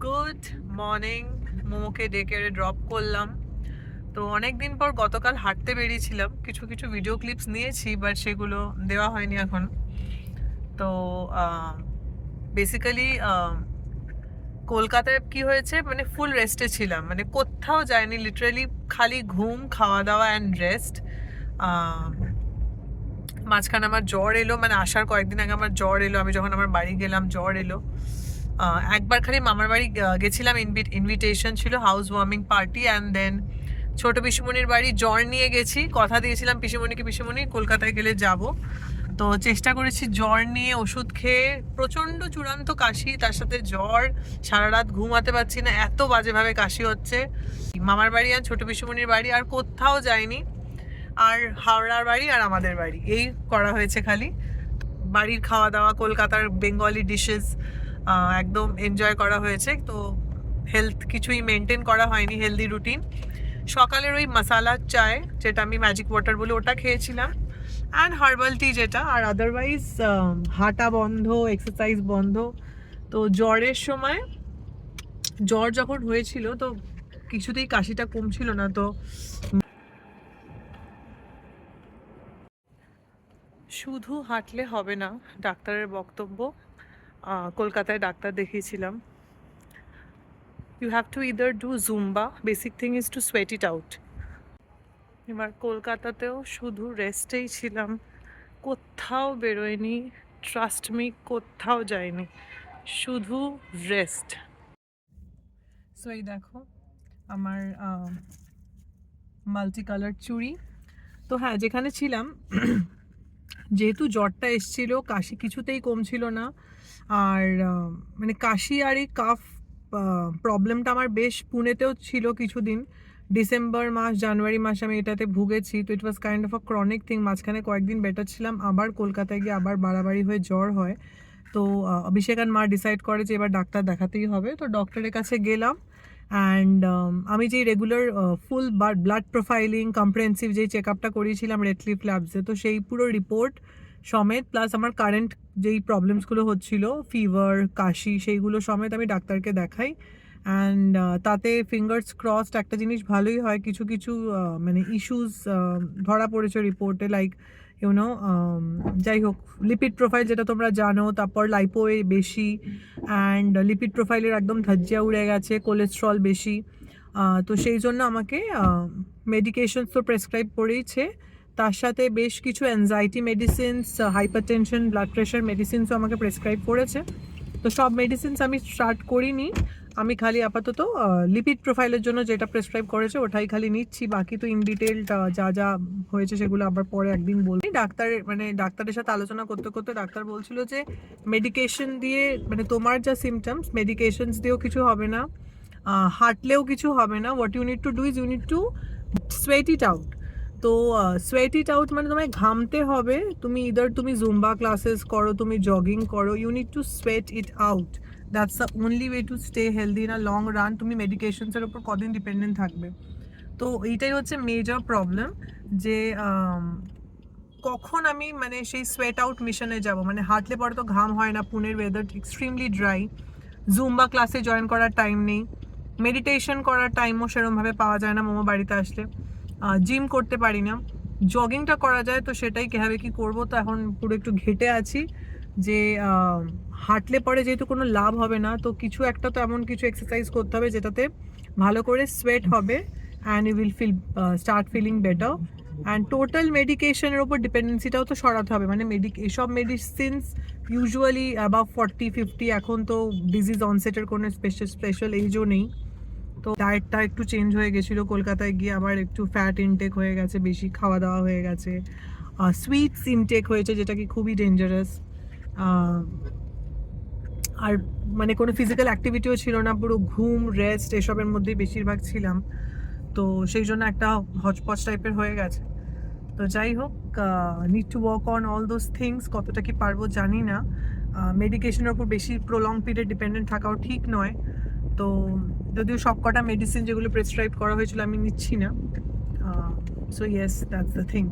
Good morning. মোমোকে ডেকে drop করলাম। তো অনেক দিন পর গতকাল হাঁটতে বেরিয়েছিলাম, কিছু কিছু ভিডিও ক্লিপস নিয়েছি, বাট সেগুলো দেওয়া হয়নি এখন। তো বেসিক্যালি কলকাতায় কি হয়েছে, মানে ফুল রেস্টে ছিলাম, মানে কোথাও যায়নি, লিটারালি খালি ঘুম, খাওয়া দাওয়া অ্যান্ড রেস্ট। মাঝখানে আমার জ্বর এলো, মানে আসার কয়েকদিন আগে আমার জ্বর এলো, আমি যখন আমার বাড়ি গেলাম জ্বর এলো। একবার খালি মামার বাড়ি গেছিলাম, ইনভিটেশন ছিল, house warming party, and then ছোট পিসিমণির বাড়ি জ্বর নিয়ে গেছি, কথা দিয়েছিলাম পিসিমণি কলকাতায় গেলে যাব। তো চেষ্টা করেছি জ্বর নিয়ে ওষুধ খেয়ে, প্রচণ্ড চূড়ান্ত কাশি, তার সাথে জ্বর, সারা রাত ঘুমাতে পারছি না, এত বাজেভাবে কাশি হচ্ছে। মামার বাড়ি আর ছোট পিসিমণির বাড়ি, আর কোথাও যায়নি। আর হাওড়ার বাড়ি আর আমাদের বাড়ি, এই করা হয়েছে খালি। বাড়ির খাওয়া দাওয়া, কলকাতার বেঙ্গলি ডিশেস একদম এনজয় করা হয়েছে। তো হেলথ কিছুই মেনটেন করা হয়নি, হেলদি রুটিন। সকালের ওই মশালা চায়, যেটা আমি ম্যাজিক ওয়াটার বলে, ওটা খেয়েছিলাম, অ্যান্ড হার্বাল টি যেটা। আর আদারওয়াইজ হাঁটা বন্ধ, এক্সারসাইজ বন্ধ। তো জ্বরের সময়, জ্বর যখন হয়েছিল তো কিছুতেই কাশিটা কমছিল না। তো শুধু হাঁটলে হবে না, ডাক্তারের বক্তব্য। কলকাতায় ডাক্তার দেখিয়েছিলাম, you have to either do Zumba, basic thing is to sweat it out. এবার কলকাতাতেও শুধু রেস্টেই ছিলাম, কোথাও বেরোয়নি, ট্রাস্ট মি, কোথাও যায়নি, শুধু রেস্ট। সো এই দেখো আমার মাল্টি কালার চুড়ি। তো হ্যাঁ, যেখানে ছিলাম যেহেতু জ্বরটা এসছিল, কাশি কিছুতেই কমছিল না। আর মানে কাশি আর এই কাফ প্রবলেমটা আমার বেশ পুনেতেও ছিল কিছুদিন, ডিসেম্বর মাস জানুয়ারি মাসে আমি এটাতে ভুগেছি। তো it was kind of a chronic thing. মাঝখানে কয়েকদিন বেটার ছিলাম, আবার কলকাতায় গিয়ে আবার বাড়াবাড়ি হয়ে জ্বর হয়। তো অভিষেক আর মা ডিসাইড করে যে এবার ডাক্তার দেখাতেই হবে। তো ডক্টরের কাছে গেলাম, অ্যান্ড আমি যেই রেগুলার ফুল ব্লাড প্রোফাইলিং কম্প্রিহেন্সিভ যেই চেক আপটা করিয়েছিলাম রেড ক্লিফ ল্যাবসে, তো সেই পুরো রিপোর্ট সমেত, প্লাস আমার কারেন্ট যেই প্রবলেমসগুলো হচ্ছিল, ফিভার, কাশি, সেইগুলো সমেত আমি ডাক্তারকে দেখাই। অ্যান্ড তাতে ফিঙ্গার্স ক্রসড একটা জিনিস ভালোই হয়, কিছু কিছু মানে ইস্যুস ধরা পড়েছে রিপোর্টে, লাইক ইউনো যাই হোক, লিপিড প্রোফাইল যেটা তোমরা জানো, তারপর লাইপোয়ে বেশি, অ্যান্ড লিপিড প্রোফাইলের একদম ধজ্জা উড়ে গেছে, কোলেস্ট্রল বেশি। তো সেই জন্য আমাকে মেডিকেশনস তো প্রেসক্রাইব করেইছে, তার সাথে বেশ কিছু anxiety medicines, hypertension, blood pressure মেডিসিনসও আমাকে প্রেসক্রাইব করেছে। তো সব মেডিসিনস আমি স্টার্ট করিনি, আমি খালি আপাতত লিপিড প্রোফাইলের জন্য যেটা প্রেসক্রাইব করেছে ওটাই খালি নিচ্ছি। বাকি তো ইন ডিটেল যা যা হয়েছে সেগুলো আবার পরে একদিন বলবো। ডাক্তারের সাথে আলোচনা করতে করতে ডাক্তার বলছিল যে মেডিকেশন দিয়ে, মানে তোমার যা সিমটমস, মেডিকেশনস দিয়েও কিছু হবে না, হাঁটলেও কিছু হবে না। What you need to do is you need to sweat it out. তো সোয়েট ইট আউট মানে তোমায় ঘামতে হবে। তুমি জুম্বা ক্লাসেস করো, তুমি জগিং করো, you need to sweat it out. That's the only way to stay healthy in a long run. তুমি মেডিকেশনসের ওপর কদিন ডিপেন্ডেন্ট থাকবে? তো এইটাই হচ্ছে মেজর প্রবলেম, যে কখন আমি মানে সেই সোয়েট আউট মিশনে যাব। মানে হাঁটলে পরে তো ঘাম হয় না, পুনের ওয়েদার এক্সট্রিমলি ড্রাই, জুম্বা ক্লাসে জয়েন করার টাইম নেই, মেডিটেশন করার টাইমও সেরকমভাবে পাওয়া যায় না মোমো বাড়িতে আসলে, জিম করতে পারি না, জগিংটা করা যায় তো সেটাই কীভাবে কী করবো। তো এখন পুরো একটু ঘেটে আছি যে হাঁটলে পরে যেহেতু কোনো লাভ হবে না, তো কিছু একটা তো এমন কিছু এক্সারসাইজ করতে হবে যেটাতে ভালো করে সোয়েট হবে, and you will start feeling better. And total মেডিকেশনের ওপর ডিপেন্ডেন্সিটাও তো সরাতে হবে। মানে এসব মেডিসিনস ইউজুয়ালি অ্যাবাভ 40-50, এখন তো ডিজিজ অনসেটের কোনো স্পেশাল এজও নেই। তো ডায়েটটা একটু চেঞ্জ হয়ে গেছিলো কলকাতায় গিয়ে, আবার একটু ফ্যাট ইনটেক হয়ে গেছে, বেশি খাওয়া দাওয়া হয়ে গেছে, সুইটস ইনটেক হয়েছে, যেটা কি খুবই ডেঞ্জারাস। আর মানে কোনো ফিজিক্যাল অ্যাক্টিভিটিও ছিল না, পুরো ঘুম, রেস্ট, এসবের মধ্যেই বেশিরভাগ ছিলাম। তো সেই জন্য একটা হচপচ টাইপের হয়ে গেছে। তো যাই হোক, need to work on all those things. কতটা কি পারবো জানি না। মেডিকেশনের ওপর বেশি প্রলং পিরিয়ড ডিপেন্ডেন্ট থাকাও ঠিক নয়। তো যদিও সব কটা মেডিসিন যেগুলো প্রেসক্রাইব করা হয়েছিল আমি নিচ্ছি না। So yes, that's the thing.